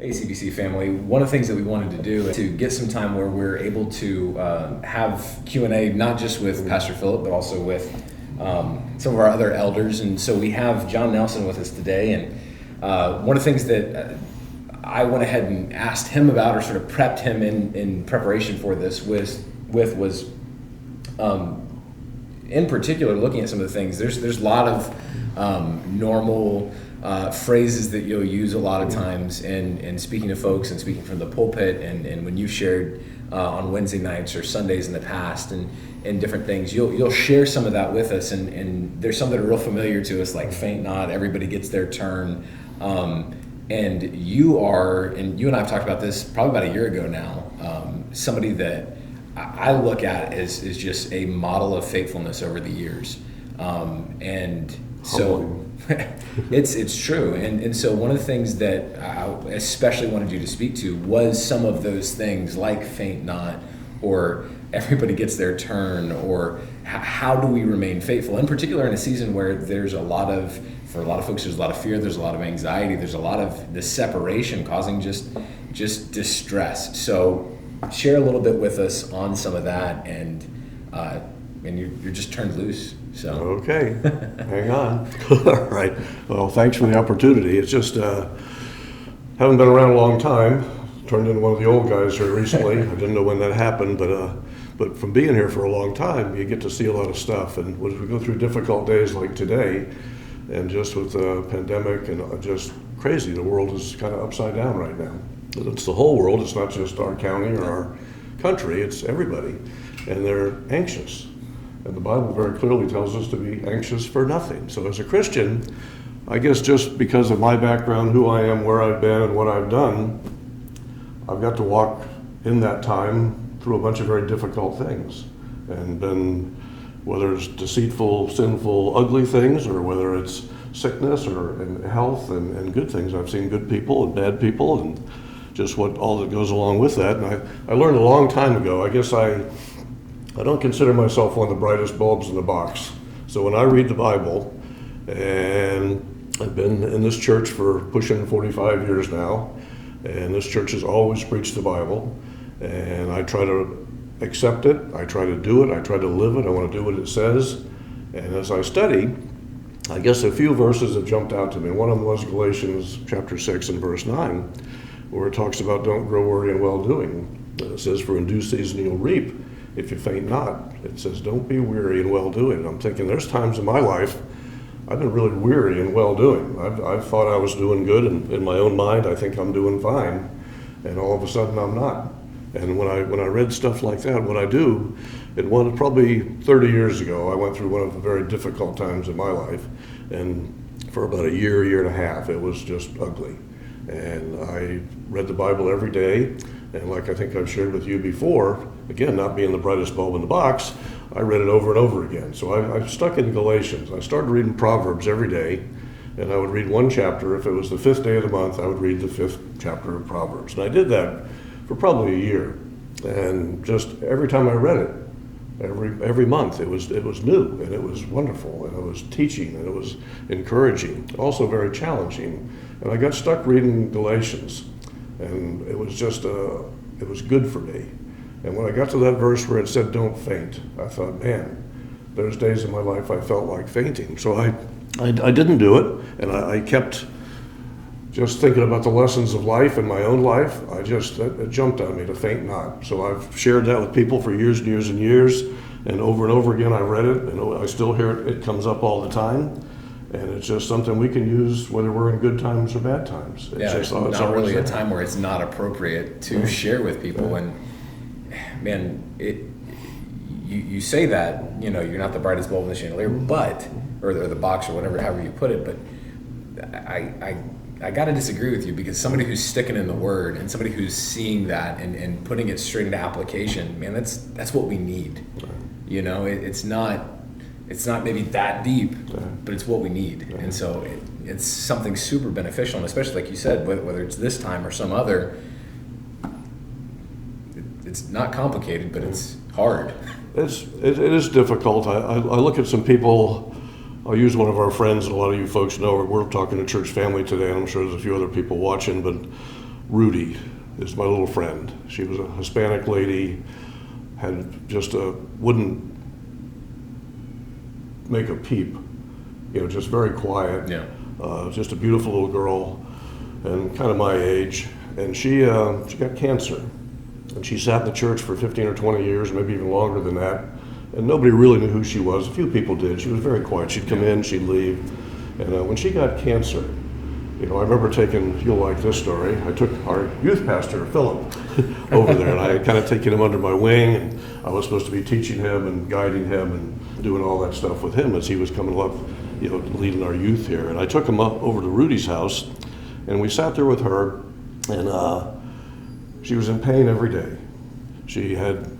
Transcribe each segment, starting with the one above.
Hey, CBC family. One of the things that we wanted to do is to get some time where we're able to have Q&A, not just with Pastor Philip, but also with some of our other elders. And so we have John Nelson with us today. And one of the things that I went ahead and asked him about, or sort of prepped him in preparation for this was in particular, looking at some of the things. There's a lot of normal phrases that you'll use a lot of times in speaking to folks and speaking from the pulpit, and when you shared on Wednesday nights or Sundays in the past and different things, you'll share some of that with us, and there's some that are real familiar to us, like faint not, everybody gets their turn, and you and I have talked about this probably about a year ago now, somebody that I look at as just a model of faithfulness over the years, and so it's true. And so one of the things that I especially wanted you to speak to was some of those things, like faint not, or everybody gets their turn, or how do we remain faithful, in particular in a season where there's for a lot of folks, there's a lot of fear, there's a lot of anxiety, there's a lot of the separation causing just distress. So share a little bit with us on some of that, and you're just turned loose. So okay, hang on. All right. Well, thanks for the opportunity. It's just haven't been around a long time. Turned into one of the old guys here recently. I didn't know when that happened, but from being here for a long time, you get to see a lot of stuff. And as we go through difficult days like today, and just with the pandemic and just crazy, the world is kind of upside down right now. It's the whole world. It's not just our county or our country. It's everybody, and they're anxious. And the Bible very clearly tells us to be anxious for nothing. So as a Christian, I guess just because of my background, who I am, where I've been, and what I've done, I've got to walk in that time through a bunch of very difficult things. And been, whether it's deceitful, sinful, ugly things, or whether it's sickness or and health and good things. I've seen good people and bad people and just what all that goes along with that. And I learned a long time ago, I guess I don't consider myself one of the brightest bulbs in the box. So when I read the Bible, and I've been in this church for pushing 45 years now, and this church has always preached the Bible, and I try to accept it, I try to do it, I try to live it, I want to do what it says. And as I study, I guess a few verses have jumped out to me. One of them was Galatians chapter 6 and verse 9, where it talks about don't grow weary in well-doing. It says, for in due season you'll reap if you faint not. It says, don't be weary in well-doing. I'm thinking there's times in my life I've been really weary in well-doing. I've thought I was doing good, and in my own mind I think I'm doing fine, and all of a sudden I'm not. And when I read stuff like that, what I do, probably 30 years ago, I went through one of the very difficult times in my life, and for about a year and a half, it was just ugly. And I read the Bible every day, and like I think I've shared with you before, again, not being the brightest bulb in the box, I read it over and over again. So I stuck in Galatians. I started reading Proverbs every day, and I would read one chapter. If it was the 5th day of the month, I would read the 5th chapter of Proverbs. And I did that for probably a year. And just every time I read it, every month, it was new, and it was wonderful, and it was teaching, and it was encouraging, also very challenging. And I got stuck reading Galatians, and it was just it was good for me. And when I got to that verse where it said don't faint, I thought, man, there's days in my life I felt like fainting. So I didn't do it, and I kept just thinking about the lessons of life in my own life. It jumped on me to faint not. So I've shared that with people for years and years and years, and over again I read it, and I still hear it. It comes up all the time, and it's just something we can use whether we're in good times or bad times. It's not really a time where it's not appropriate to share with people. And man, you say that, you're not the brightest bulb in the chandelier, but, or the box or whatever, however you put it, but I got to disagree with you, because somebody who's sticking in the Word and somebody who's seeing that and putting it straight into application, man, that's what we need. Right. It's not maybe that deep, but it's what we need. Right. And so it's something super beneficial, and especially like you said, whether it's this time or some other, it's not complicated, but it's hard. It is difficult. I look at some people. I'll use one of our friends, and a lot of you folks know we're talking to church family today, and I'm sure there's a few other people watching, but Rudy is my little friend. She was a Hispanic lady, had just wouldn't make a peep, just very quiet. Yeah. Just a beautiful little girl, and kind of my age. And she got cancer, and she sat in the church for 15 or 20 years, maybe even longer than that. And nobody really knew who she was. A few people did. She was very quiet. She'd come in, she'd leave. And when she got cancer, I remember you'll like this story, I took our youth pastor, Philip, over there, and I had kind of taken him under my wing, and I was supposed to be teaching him and guiding him and doing all that stuff with him as he was coming up, leading our youth here. And I took him up over to Rudy's house, and we sat there with her, and she was in pain every day. She had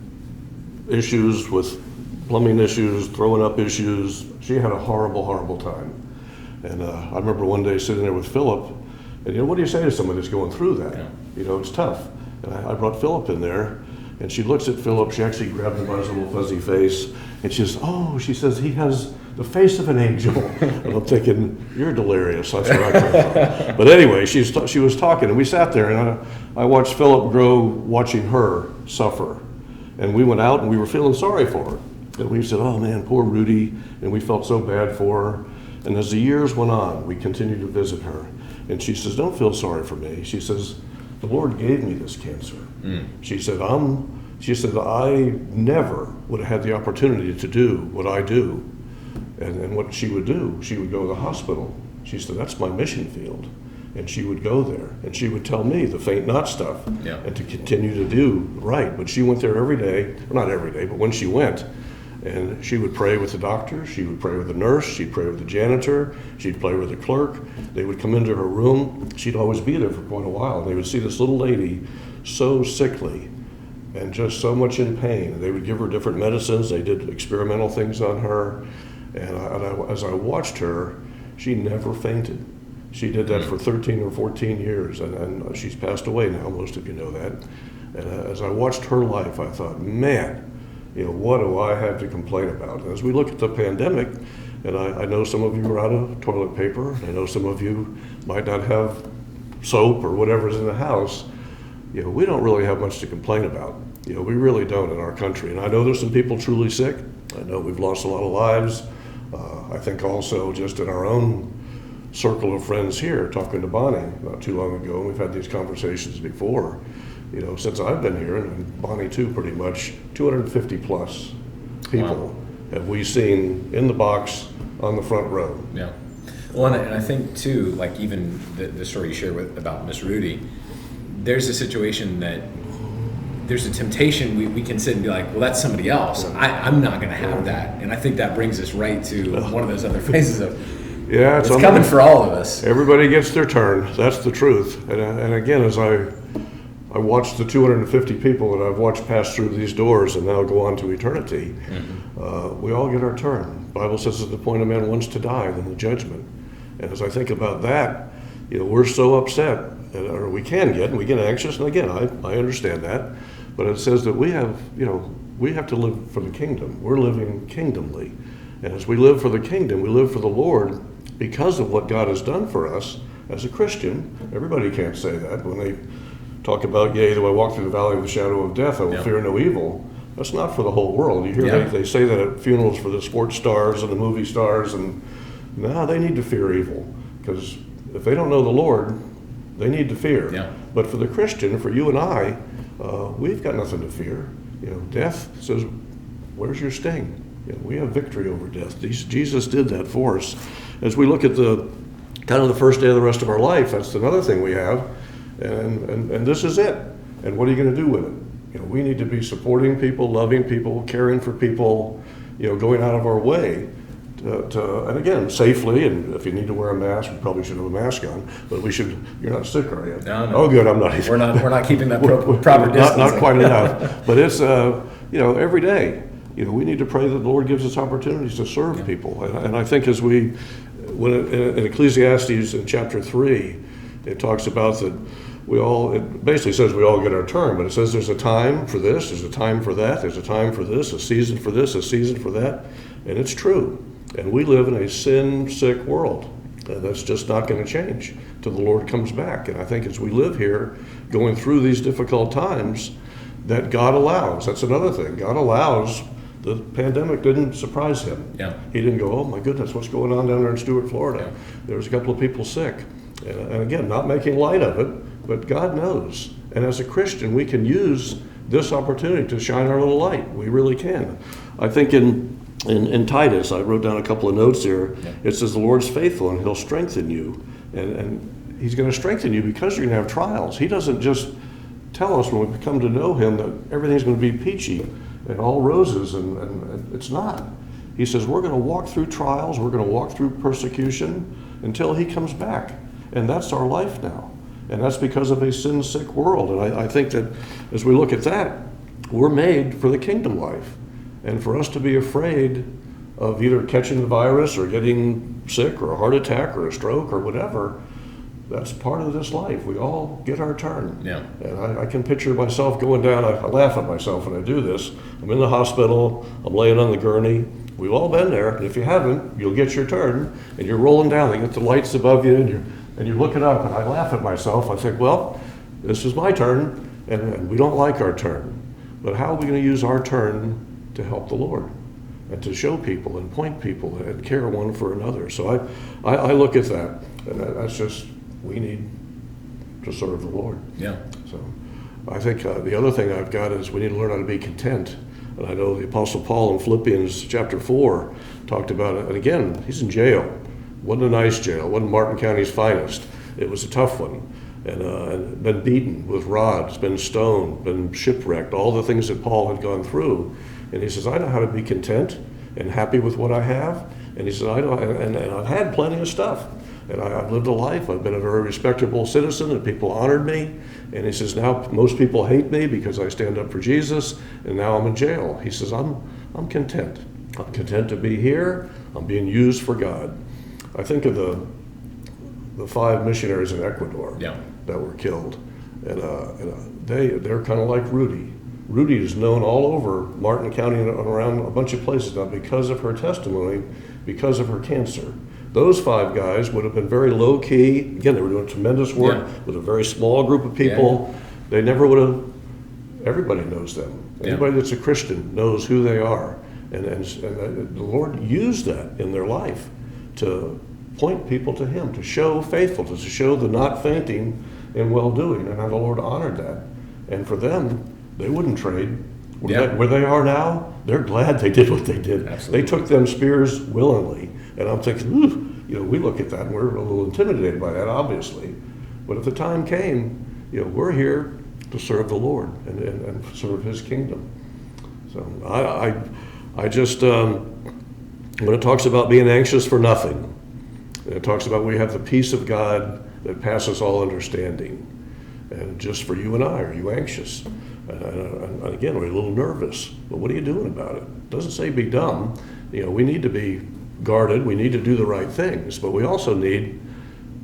issues with plumbing issues, throwing up issues. She had a horrible, horrible time. And I remember one day sitting there with Philip, and what do you say to someone that's going through that? Yeah. It's tough. And I brought Philip in there, and she looks at Philip. She actually grabbed him by his little fuzzy face, and she says, he has the face of an angel. And I'm thinking, you're delirious. That's where I come from. But anyway, she was talking, and we sat there, and I watched Philip grow watching her suffer. And we went out, and we were feeling sorry for her. And we said, oh man, poor Rudy, and we felt so bad for her. And as the years went on, we continued to visit her. And she says, don't feel sorry for me. She says, the Lord gave me this cancer. She said, I never would have had the opportunity to do what I do. And what she would do, she would go to the hospital. She said, that's my mission field. And she would go there, and she would tell me the faint not stuff, and to continue to do right. But she went there every day, well, not every day, but when she went, and she would pray with the doctor, she would pray with the nurse, she'd pray with the janitor, she'd pray with the clerk. They would come into her room. She'd always be there for quite a while. And they would see this little lady so sickly and just so much in pain. And they would give her different medicines. They did experimental things on her. And as I watched her, she never fainted. She did that for 13 or 14 years, and she's passed away now, most of you know that. And as I watched her life, I thought, man, what do I have to complain about? And as we look at the pandemic, and I know some of you are out of toilet paper, I know some of you might not have soap or whatever's in the house, we don't really have much to complain about. We really don't in our country. And I know there's some people truly sick. I know we've lost a lot of lives. I think also just in our own circle of friends here, talking to Bonnie not too long ago, and we've had these conversations before, since I've been here, and Bonnie too, pretty much, 250 plus people have we seen in the box on the front row. Yeah. Well, and I think too, like even the story you shared about Miss Rudy, there's a situation that there's a temptation we can sit and be like, well, that's somebody else. I'm not going to have that. And I think that brings us right to one of those other phases of, it's coming for all of us. Everybody gets their turn. That's the truth. And again, as I watched the 250 people that I've watched pass through these doors and now go on to eternity, we all get our turn. The Bible says at the point a man wants to die, then the judgment. And as I think about that, we're so upset, or we get anxious, and again, I understand that, but it says that we have to live for the kingdom. We're living kingdomly. And as we live for the kingdom, we live for the Lord because of what God has done for us as a Christian. Everybody can't say that. When they talk about, yea, though I walk through the valley of the shadow of death, I will fear no evil. That's not for the whole world. You hear they say that at funerals for the sports stars and the movie stars, and they need to fear evil. Because if they don't know the Lord, they need to fear. Yeah. But for the Christian, for you and I, we've got nothing to fear. Death says, where's your sting? We have victory over death. Jesus did that for us. As we look at the kind of the first day of the rest of our life, that's another thing we have, and this is it. And what are you going to do with it? We need to be supporting people, loving people, caring for people, going out of our way and again, safely, and if you need to wear a mask, we probably should have a mask on, but you're not sick, are you? No. Oh, good, I'm not either. We're not keeping that proper distance. Not quite enough, but it's, every day, we need to pray that the Lord gives us opportunities to serve people. And I think in Ecclesiastes in chapter 3, it talks about that it basically says we all get our turn, but it says there's a time for this, there's a time for that, there's a time for this, a season for this, a season for that, and it's true. And we live in a sin-sick world. And that's just not going to change till the Lord comes back. And I think as we live here, going through these difficult times, that God allows. That's another thing. God allows. The pandemic didn't surprise him. Yeah. He didn't go, oh my goodness, what's going on down there in Stuart, Florida? Yeah. There was a couple of people sick. And again, not making light of it, but God knows. And as a Christian, we can use this opportunity to shine our little light. We really can. I think in Titus, I wrote down a couple of notes here. Yeah. It says the Lord's faithful and he'll strengthen you. And he's going to strengthen you because you're going to have trials. He doesn't just tell us when we come to know him that everything's going to be peachy and all roses, and it's not. He says we're going to walk through trials, we're going to walk through persecution until he comes back. And that's our life now. And that's because of a sin-sick world. And I think that as we look at that, we're made for the kingdom life. And for us to be afraid of either catching the virus or getting sick or a heart attack or a stroke or whatever, that's part of this life. We all get our turn. Yeah. And I can picture myself going down, I laugh at myself when I do this. I'm in the hospital, I'm laying on the gurney. We've all been there. And if you haven't, you'll get your turn. And you're rolling down, they get the lights above you, and you're looking up, and I laugh at myself. I think, well, this is my turn, and we don't like our turn. But how are we going to use our turn to help the Lord and to show people and point people and care one for another? So I look at that, and that's just, we need to serve the Lord. Yeah. So I think the other thing I've got is we need to learn how to be content. And I know the Apostle Paul in Philippians chapter 4 talked about it. And again, he's in jail. Wasn't a nice jail. Wasn't Martin County's finest. It was a tough one. And been beaten with rods, been stoned, been shipwrecked, all the things that Paul had gone through. And he says, I know how to be content and happy with what I have. And he says, I know, and I've had plenty of stuff. And I've lived a life. I've been a very respectable citizen, and people honored me. And he says, now most people hate me because I stand up for Jesus, and now I'm in jail. He says, I'm content. I'm content to be here. I'm being used for God. I think of the 5 missionaries in Ecuador that were killed. And they're kind of like Rudy. Rudy is known all over Martin County and around a bunch of places now because of her testimony, because of her cancer. Those 5 guys would have been very low key. Again, they were doing tremendous work with a very small group of people. Yeah. They never would have, everybody knows them. Anybody that's a Christian knows who they are. And the Lord used that in their life to point people to him, to show faithfulness, to show the not fainting in well-doing. And how the Lord honored that. And for them, they wouldn't trade. Where they are now, they're glad they did what they did. Absolutely. They took them spears willingly. And I'm thinking, we look at that and we're a little intimidated by that, obviously. But if the time came, we're here to serve the Lord and serve his kingdom. So I just, when it talks about being anxious for nothing, and it talks about we have the peace of God that passes all understanding. And just for you and I, are you anxious? And again, we're a little nervous. But what are you doing about it? It doesn't say be dumb. We need to be guarded. We need to do the right things. But we also need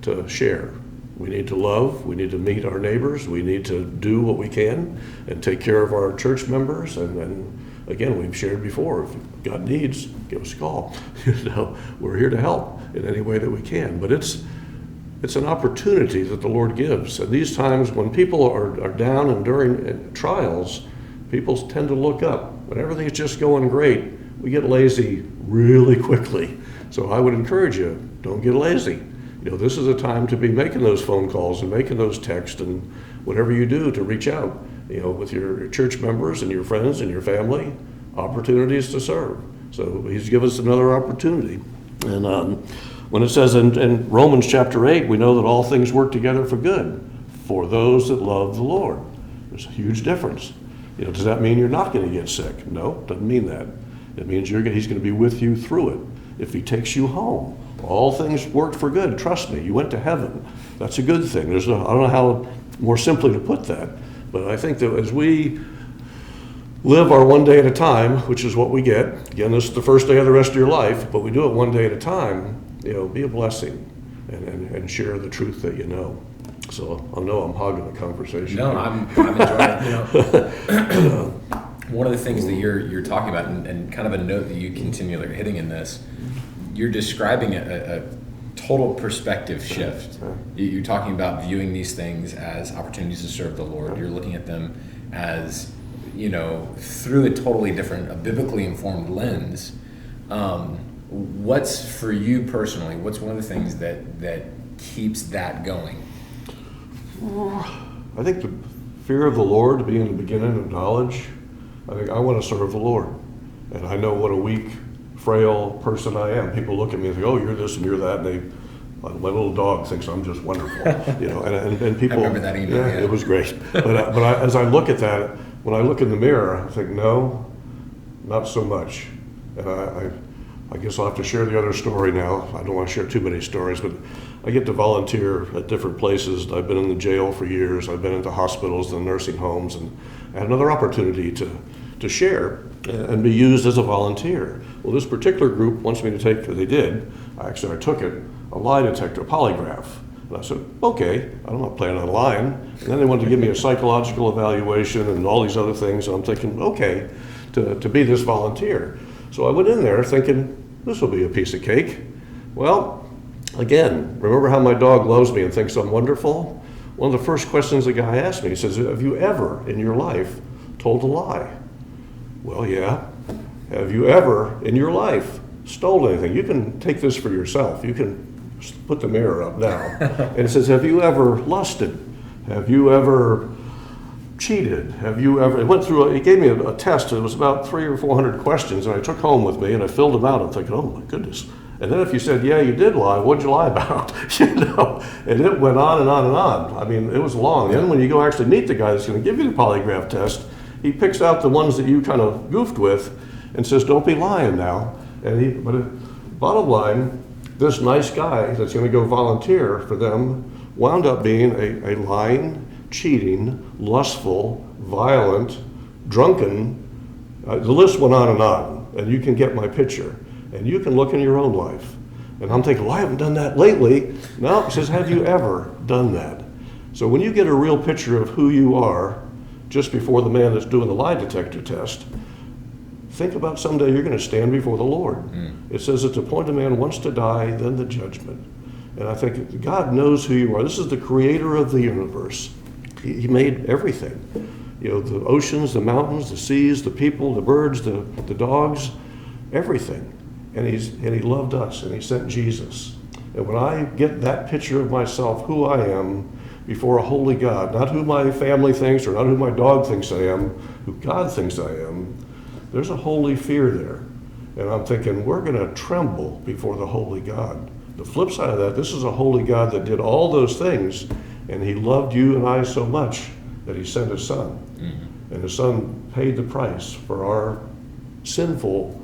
to share. We need to love. We need to meet our neighbors. We need to do what we can and take care of our church members. And again, we've shared before, if God needs, give us a call. We're here to help in any way that we can. But it's an opportunity that the Lord gives. And these times when people are down and during trials, people tend to look up. When everything's just going great, we get lazy really quickly. So I would encourage you, don't get lazy. This is a time to be making those phone calls and making those texts and whatever you do to reach out, with your church members and your friends and your family, opportunities to serve. So he's given us another opportunity. And when it says in Romans chapter 8, we know that all things work together for good for those that love the Lord. There's a huge difference. Does that mean you're not going to get sick? No, it doesn't mean that. It means he's going to be with you through it. If he takes you home, all things work for good. Trust me, you went to heaven. That's a good thing. I don't know how more simply to put that, but I think that as we live our one day at a time, which is what we get. Again, this is the first day of the rest of your life, but we do it one day at a time. Be a blessing and share the truth that you know. So I know I'm hogging the conversation. No, I'm enjoying it. One of the things that you're talking about, and kind of a note that you continually are hitting in this, you're describing a total perspective shift. Yeah. You're talking about viewing these things as opportunities to serve the Lord. You're looking at them as, through a totally different, a biblically informed lens. What's for you personally? What's one of the things that keeps that going? I think the fear of the Lord being the beginning of knowledge. I think I want to serve the Lord, and I know what a weak, frail person I am. People look at me and think, "Oh, you're this and you're that," and my little dog thinks I'm just wonderful, And people. I remember that email. Yeah, it was great. But as I look at that, when I look in the mirror, I think, no, not so much. And I guess I'll have to share the other story now. I don't want to share too many stories, but I get to volunteer at different places. I've been in the jail for years. I've been into hospitals and nursing homes, and I had another opportunity to share and be used as a volunteer. Well, this particular group wants me to take, they did, I took it, a lie detector, a polygraph. And I said, okay, I'm not planning on lying. And then they wanted to give me a psychological evaluation and all these other things, and I'm thinking, okay, to be this volunteer. So I went in there thinking, this will be a piece of cake. Well, again, remember how my dog loves me and thinks I'm wonderful? One of the first questions the guy asked me, he says, have you ever in your life told a lie? Well, yeah. Have you ever in your life stole anything? You can take this for yourself. You can put the mirror up now. And it says, have you ever lusted? Have you ever cheated? Have you ever, he gave me a test. It was about 300 or 400 questions, and I took home with me, and I filled them out. I'm thinking, oh my goodness. And then if you said, yeah, you did lie, what'd you lie about? And it went on and on and on. I mean, it was long. And then when you go actually meet the guy that's going to give you the polygraph test, he picks out the ones that you kind of goofed with and says, don't be lying now. Bottom line, this nice guy that's going to go volunteer for them wound up being a lying, cheating, lustful, violent, drunken. The list went on, and you can get my picture. And you can look in your own life. And I'm thinking, well, I haven't done that lately. No, it says, have you ever done that? So when you get a real picture of who you are just before the man that's doing the lie detector test, think about someday you're going to stand before the Lord. It says at the point a man wants to die, then the judgment. And I think God knows who you are. This is the creator of the universe. He made everything. The oceans, the mountains, the seas, the people, the birds, the dogs, everything. And he loved us, and he sent Jesus. And when I get that picture of myself, who I am before a holy God, not who my family thinks or not who my dog thinks I am, who God thinks I am, there's a holy fear there. And I'm thinking, we're going to tremble before the holy God. The flip side of that, this is a holy God that did all those things, and he loved you and I so much that he sent his son. And his son paid the price for our sinful,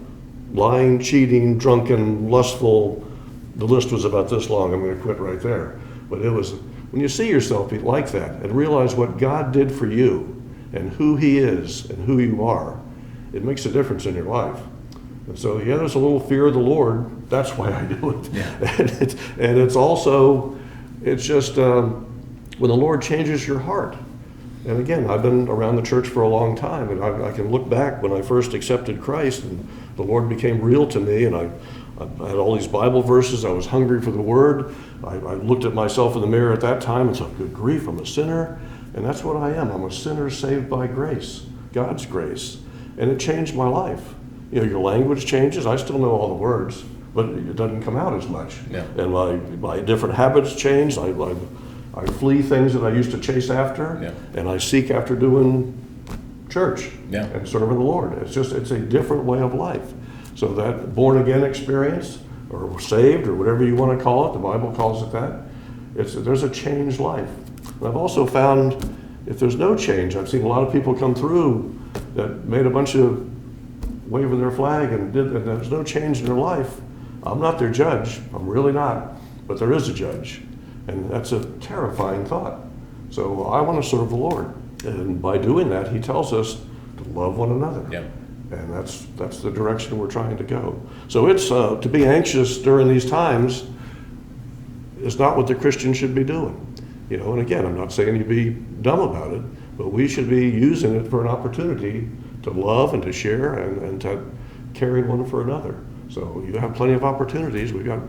lying, cheating, drunken, lustful, the list was about this long. I'm going to quit right there. But it was, when you see yourself like that and realize what God did for you and who he is and who you are, it makes a difference in your life. And so, yeah, there's a little fear of the Lord. That's why I do it. Yeah. And it's also, it's just when the Lord changes your heart. And again, I've been around the church for a long time, and I can look back when I first accepted Christ, and the Lord became real to me, and I had all these Bible verses. I was hungry for the Word. I looked at myself in the mirror at that time and thought, good grief, I'm a sinner. And that's what I am. I'm a sinner saved by grace, God's grace. And it changed my life. Your language changes. I still know all the words, but it doesn't come out as much. Yeah. And my different habits changed. I flee things that I used to chase after, and I seek after doing church and serving the Lord. It's a different way of life. So that born-again experience, or saved, or whatever you want to call it, the Bible calls it that, there's a changed life. And I've also found if there's no change, I've seen a lot of people come through that made a bunch of waving their flag and there's no change in their life. I'm not their judge. I'm really not. But there is a judge. And that's a terrifying thought. So I want to serve the Lord. And by doing that, he tells us to love one another. Yeah. And that's the direction we're trying to go. So it's to be anxious during these times is not what the Christian should be doing. And again, I'm not saying you be dumb about it, but we should be using it for an opportunity to love and to share and to carry one for another. So you have plenty of opportunities. We've got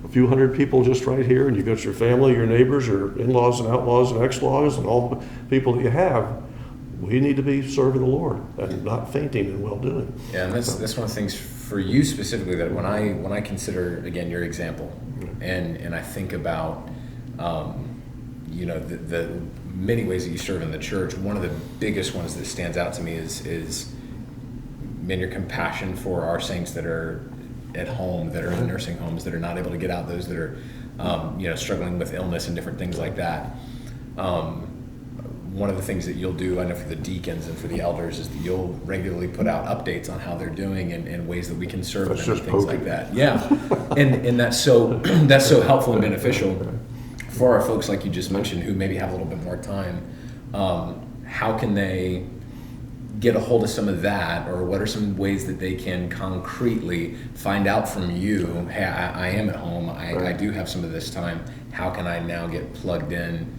a few hundred people just right here, and you got your family, your neighbors, your in-laws and outlaws and ex-laws, and all the people that you have. We need to be serving the Lord and not fainting in well-doing. Yeah, and that's one of the things for you specifically that when I consider, again, your example, and I think about the many ways that you serve in the church, one of the biggest ones that stands out to me is your compassion for our saints that are at home, that are in nursing homes, that are not able to get out, those that are struggling with illness and different things like that. One of the things that you'll do, I know for the deacons and for the elders, is that you'll regularly put out updates on how they're doing and ways that we can serve them and things like that. Yeah, and that's so helpful and beneficial for our folks, like you just mentioned, who maybe have a little bit more time. How can they get a hold of some of that, or what are some ways that they can concretely find out from you, hey, I am at home, I do have some of this time, how can I now get plugged in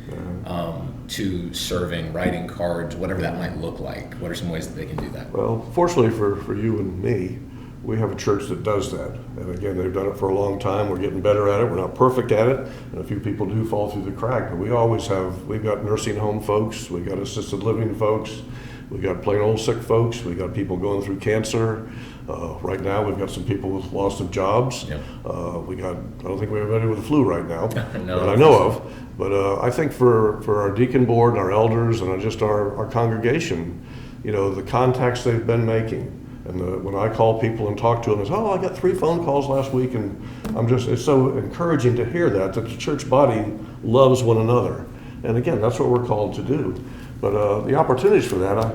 to serving, writing cards, whatever that might look like? What are some ways that they can do that? Well, fortunately for you and me, we have a church that does that. And again, they've done it for a long time. We're getting better at it. We're not perfect at it. And a few people do fall through the crack. But we've got nursing home folks. We've got assisted living folks. We've got plain old sick folks. We've got people going through cancer. Right now, we've got some people with loss of jobs. Yep. I don't think we have anybody with the flu right now No, that I know of. But I think for our deacon board and our elders and just our congregation, the contacts they've been making, and when I call people and talk to them, it's, I got 3 phone calls last week, and it's so encouraging to hear that the church body loves one another. And again, that's what we're called to do. But the opportunities for that,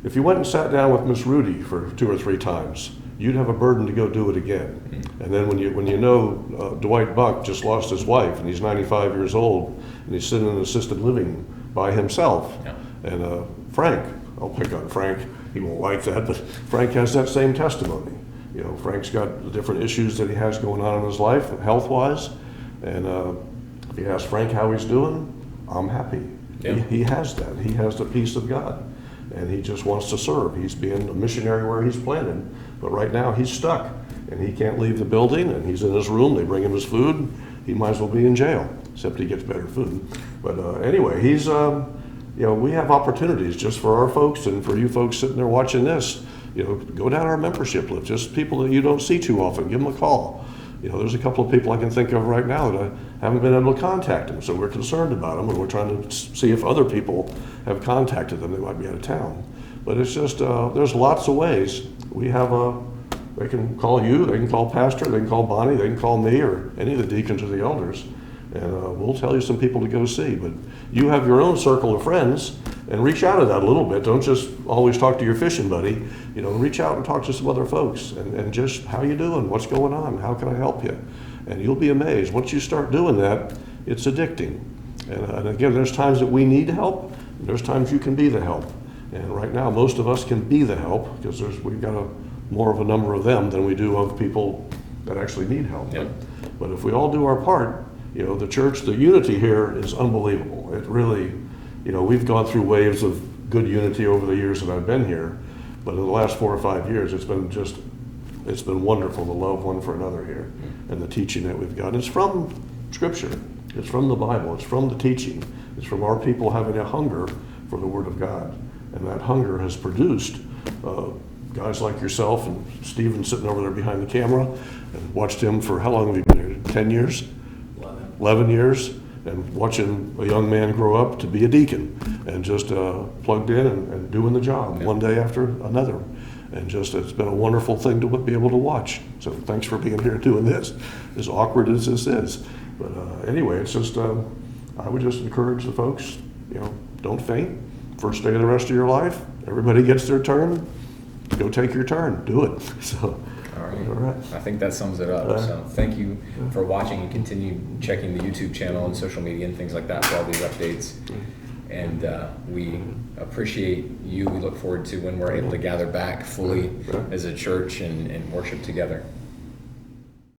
if you went and sat down with Miss Rudy for 2 or 3 times, you'd have a burden to go do it again. Mm-hmm. And then when Dwight Buck just lost his wife, and he's 95 years old, and he's sitting in assisted living by himself. Yeah. And Frank, I'll pick on Frank, he won't like that, but Frank has that same testimony. Frank's got the different issues that he has going on in his life, health-wise, and if you ask Frank how he's doing, I'm happy. Yeah. He has that. He has the peace of God, and he just wants to serve. He's being a missionary where he's planted, but right now he's stuck, and he can't leave the building, and he's in his room. They bring him his food. He might as well be in jail, except he gets better food. But anyway, he's we have opportunities just for our folks and for you folks sitting there watching this. Go down our membership list. Just people that you don't see too often, give them a call. There's a couple of people I can think of right now that I haven't been able to contact them, so we're concerned about them, and we're trying to see if other people have contacted them. They might be out of town. But it's just, there's lots of ways. We have they can call you, they can call Pastor, they can call Bonnie, they can call me, or any of the deacons or the elders, and we'll tell you some people to go see. But you have your own circle of friends, and reach out to that a little bit. Don't just always talk to your fishing buddy. Reach out and talk to some other folks, and just, how you doing? What's going on? How can I help you? And you'll be amazed. Once you start doing that, it's addicting. And again, there's times that we need help, and there's times you can be the help. And right now, most of us can be the help, because we've got more of a number of them than we do of people that actually need help. Yep. But if we all do our part, the church, the unity here is unbelievable. It really, we've gone through waves of good unity over the years that I've been here, but in the last 4 or 5 years, it's been wonderful to love one for another here, and the teaching that we've got. It's from Scripture. It's from the Bible. It's from the teaching. It's from our people having a hunger for the Word of God, and that hunger has produced guys like yourself and Stephen sitting over there behind the camera, and watched him for how long have you been here? 10 years? 11 years, and watching a young man grow up to be a deacon, and just plugged in and doing the job one day after another. And just, it's been a wonderful thing to be able to watch. So thanks for being here doing this, as awkward as this is. But anyway, it's just, I would just encourage the folks, don't faint. First day of the rest of your life, everybody gets their turn. Go take your turn, do it. So. All right. I think that sums it up. So thank you for watching, and continue checking the YouTube channel and social media and things like that for all these updates. And we appreciate you. We look forward to when we're able to gather back fully as a church and worship together.